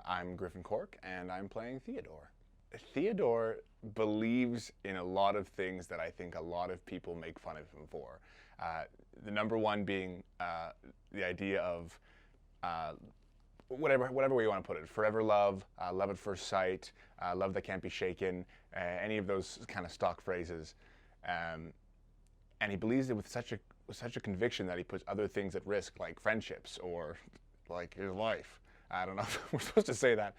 I'm Griffin Cork, and I'm playing Theodore. Theodore believes in a lot of things that I think a lot of people make fun of him for. The number one being the idea of whatever way you want to put it, forever love, love at first sight, love that can't be shaken, any of those kind of stock phrases. And he believes it with such a conviction that he puts other things at risk, like friendships or like his life. I don't know if we're supposed to say that.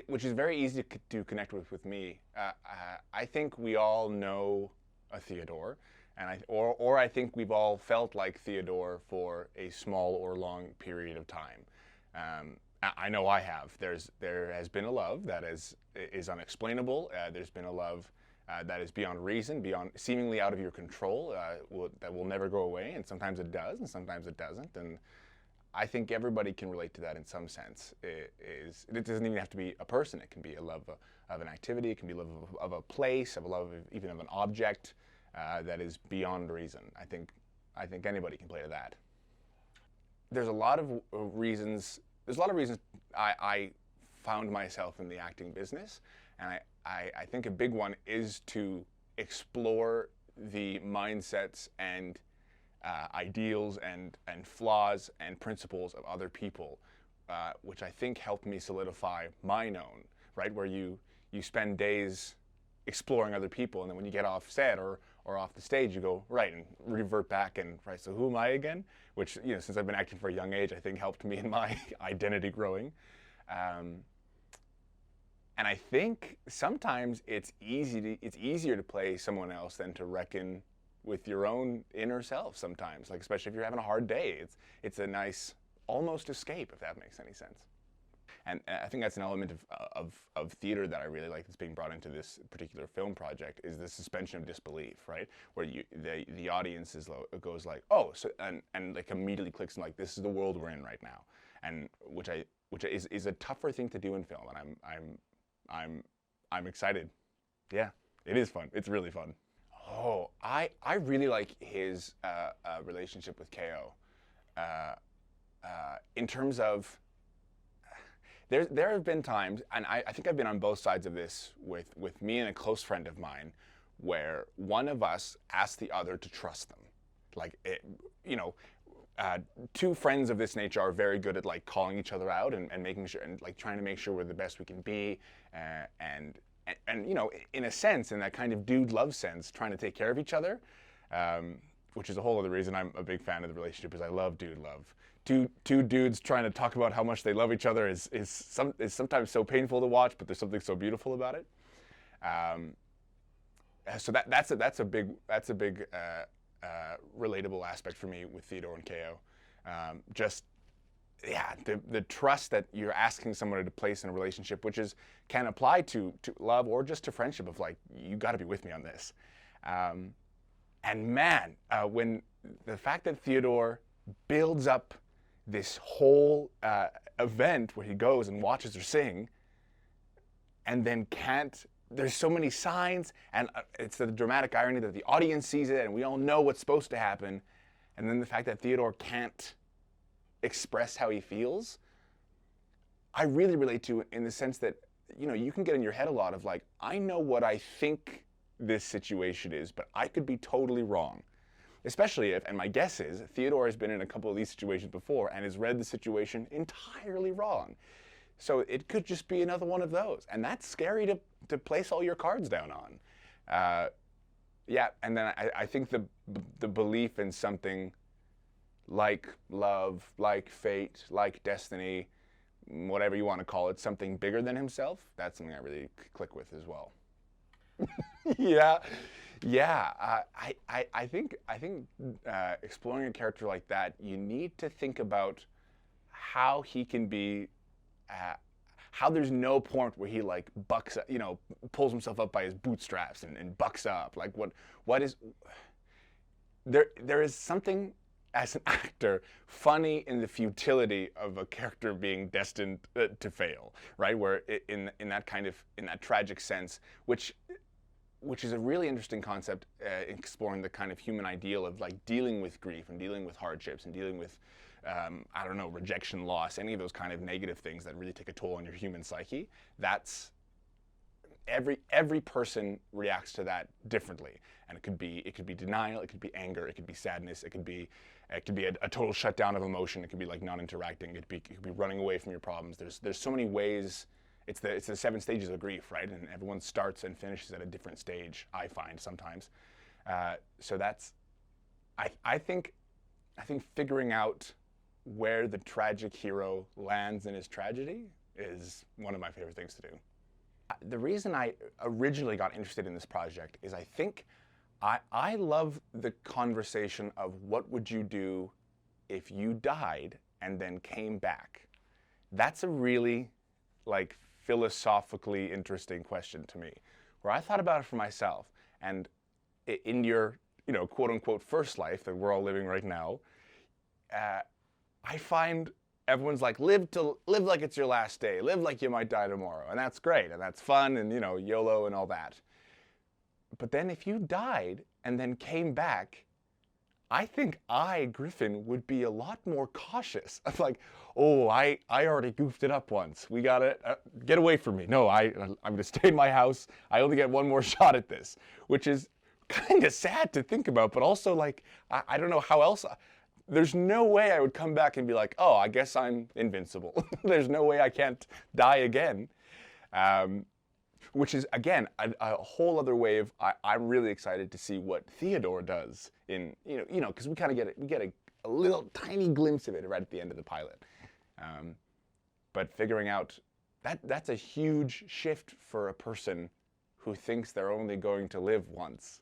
Which is very easy to connect with me. I think we all know a Theodore, and I think we've all felt like Theodore for a small or long period of time. I know I have. There has been a love that is unexplainable. There's been a love that is beyond reason, beyond seemingly out of your control, that will never go away, and sometimes it does, and sometimes it doesn't. And I think everybody can relate to that in some sense. It doesn't even have to be a person. It can be a love of an activity. It can be love of a place, of a love of, even of an object that is beyond reason. I think anybody can play to that. There's a lot of reasons. There's a lot of reasons I found myself in the acting business, and I think a big one is to explore the mindsets and ideals and flaws and principles of other people, which I think helped me solidify mine own, right? Where you spend days exploring other people, and then when you get off set or off the stage, you go, right, and revert back and, right, so who am I again? Which, since I've been acting for a young age, I think helped me in my identity growing. And I think sometimes it's easier to play someone else than to reckon with your own inner self sometimes, like especially if you're having a hard day. It's a nice almost escape, if that makes any sense. And I think that's an element of theater that I really like that's being brought into this particular film project, is the suspension of disbelief, right? Where the audience goes like, oh, so and like immediately clicks and like, this is the world we're in right now, and which is a tougher thing to do in film, and I'm excited. Yeah, it is fun. It's really fun. Oh, I really like his relationship with Keo. In terms of, there have been times, and I think I've been on both sides of this with me and a close friend of mine, where one of us asked the other to trust them. Like, two friends of this nature are very good at like calling each other out and making sure, and like trying to make sure we're the best we can be, and in a sense, in that kind of dude love sense, trying to take care of each other, which is a whole other reason I'm a big fan of the relationship, is I love dude love. Two dudes trying to talk about how much they love each other is sometimes so painful to watch, but there's something so beautiful about it. So that's a big relatable aspect for me with Theodore and Keo. The trust that you're asking someone to place in a relationship, which can apply to love or just to friendship, of like, you got to be with me on this. And man, when the fact that Theodore builds up this whole event where he goes and watches her sing, and then can't, there's so many signs, and it's the dramatic irony that the audience sees it and we all know what's supposed to happen, and then the fact that Theodore can't express how he feels, I really relate to, in the sense that, you can get in your head a lot of like, I know what I think this situation is, but I could be totally wrong. Especially if, and my guess is, Theodore has been in a couple of these situations before and has read the situation entirely wrong. So it could just be another one of those. And that's scary to place all your cards down on. And then I think the belief in something like love, like fate, like destiny, whatever you want to call it, something bigger than himself, that's something I really click with as well. I think exploring a character like that, you need to think about how he can be, how there's no point where he like bucks, pulls himself up by his bootstraps and bucks up. Like what is, there is something, as an actor, funny in the futility of a character being destined to fail, right? Where in that tragic sense, which is a really interesting concept, exploring the kind of human ideal of like dealing with grief and dealing with hardships and dealing with I don't know, rejection, loss, any of those kind of negative things that really take a toll on your human psyche. That's every person reacts to that differently, and it could be denial, it could be anger, it could be sadness, it could be a total shutdown of emotion, it could be like non-interacting, it could be running away from your problems. There's so many ways. It's the 7 stages of grief, right? And everyone starts and finishes at a different stage, I find sometimes. So that's, I think figuring out where the tragic hero lands in his tragedy is one of my favorite things to do. The reason I originally got interested in this project is I think I love the conversation of what would you do if you died and then came back. That's a really like philosophically interesting question to me, where I thought about it for myself. And in your, quote unquote first life that we're all living right now, I find everyone's like, live like it's your last day, live like you might die tomorrow. And that's great, and that's fun, and YOLO and all that. But then if you died and then came back, I think Griffin, would be a lot more cautious. I'm like, oh, I already goofed it up once. We gotta get away from me. No, I'm gonna stay in my house. I only get one more shot at this, which is kind of sad to think about, but also like, I don't know how else. There's no way I would come back and be like, oh, I guess I'm invincible. There's no way I can't die again. Which is, again, a whole other way of, I'm really excited to see what Theodore does in, because we kind of get a little tiny glimpse of it right at the end of the pilot. But figuring out, that's a huge shift for a person who thinks they're only going to live once.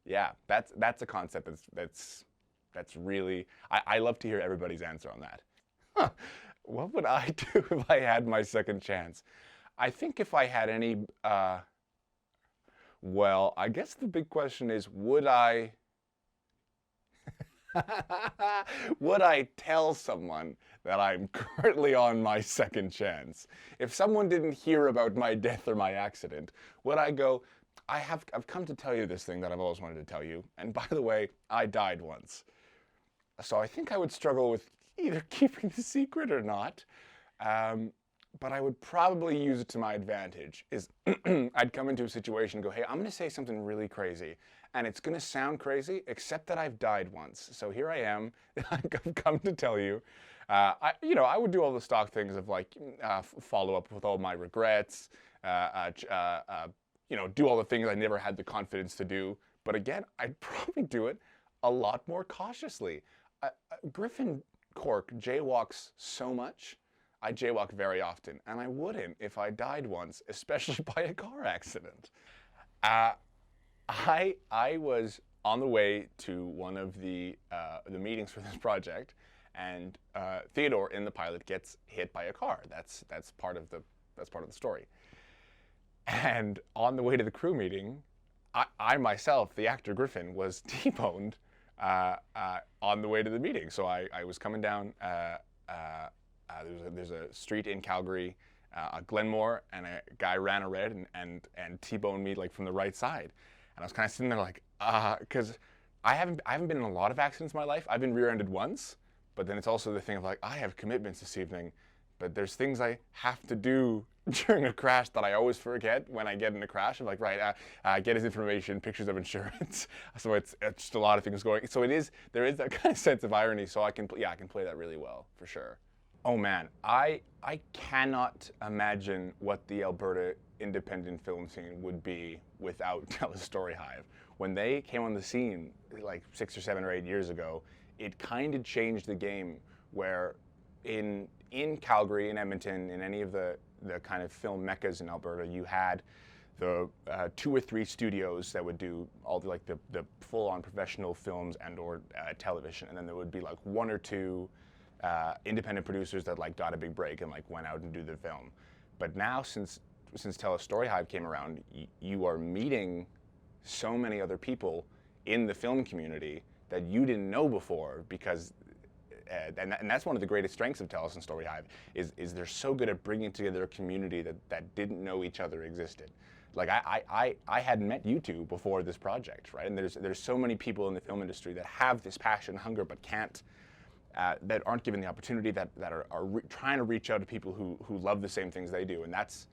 Yeah, that's a concept that's really, I love to hear everybody's answer on that. Huh, what would I do if I had my second chance? I think if I had any, well, I guess the big question is, would I tell someone that I'm currently on my second chance? If someone didn't hear about my death or my accident, would I go, I've come to tell you this thing that I've always wanted to tell you, and by the way, I died once. So I think I would struggle with either keeping the secret or not. But I would probably use it to my advantage. I'd come into a situation and go, hey, I'm going to say something really crazy. And it's going to sound crazy, except that I've died once. So here I am. I've come to tell you. I would do all the stock things of like follow up with all my regrets, do all the things I never had the confidence to do. But again, I'd probably do it a lot more cautiously. Griffin Cork jaywalks so much. I jaywalk very often, and I wouldn't if I died once, especially by a car accident. I was on the way to one of the meetings for this project, and Theodore in the pilot gets hit by a car. That's part of the story. And on the way to the crew meeting, I myself, the actor Griffin, was T-boned on the way to the meeting. So I was coming down. There's a street in Calgary, Glenmore, and a guy ran a red and T-boned me like from the right side. And I was kind of sitting there like, because I haven't been in a lot of accidents in my life. I've been rear-ended once, but then it's also the thing of like, I have commitments this evening, but there's things I have to do during a crash that I always forget when I get in a crash. I'm like, right, get his information, pictures of insurance. So it's just a lot of things going. So there is that kind of sense of irony. So I can play that really well for sure. Oh man, I cannot imagine what the Alberta independent film scene would be without Tell a Story Hive. When they came on the scene like 6 or 7 or 8 years ago, it kind of changed the game, where in Calgary, in Edmonton, in any of the kind of film meccas in Alberta, you had the 2 or 3 studios that would do all the full-on professional films and or television, and then there would be like 1 or 2 independent producers that like got a big break and like went out and do their film. But now since Tell a Story Hive came around, you are meeting so many other people in the film community that you didn't know before, because and that's one of the greatest strengths of Tell a Story Hive is they're so good at bringing together a community that didn't know each other existed. Like I hadn't met you two before this project, right? And there's so many people in the film industry that have this passion, hunger, but can't that aren't given the opportunity, that are trying to reach out to people who love the same things they do. And that's,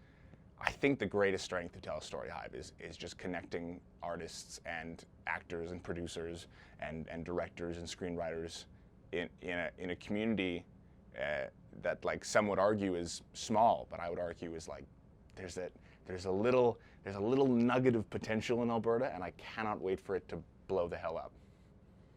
I think, the greatest strength of Tell a Story Hive is just connecting artists and actors and producers and directors and screenwriters in a community that, like, some would argue is small, but I would argue is like there's a little nugget of potential in Alberta, and I cannot wait for it to blow the hell up.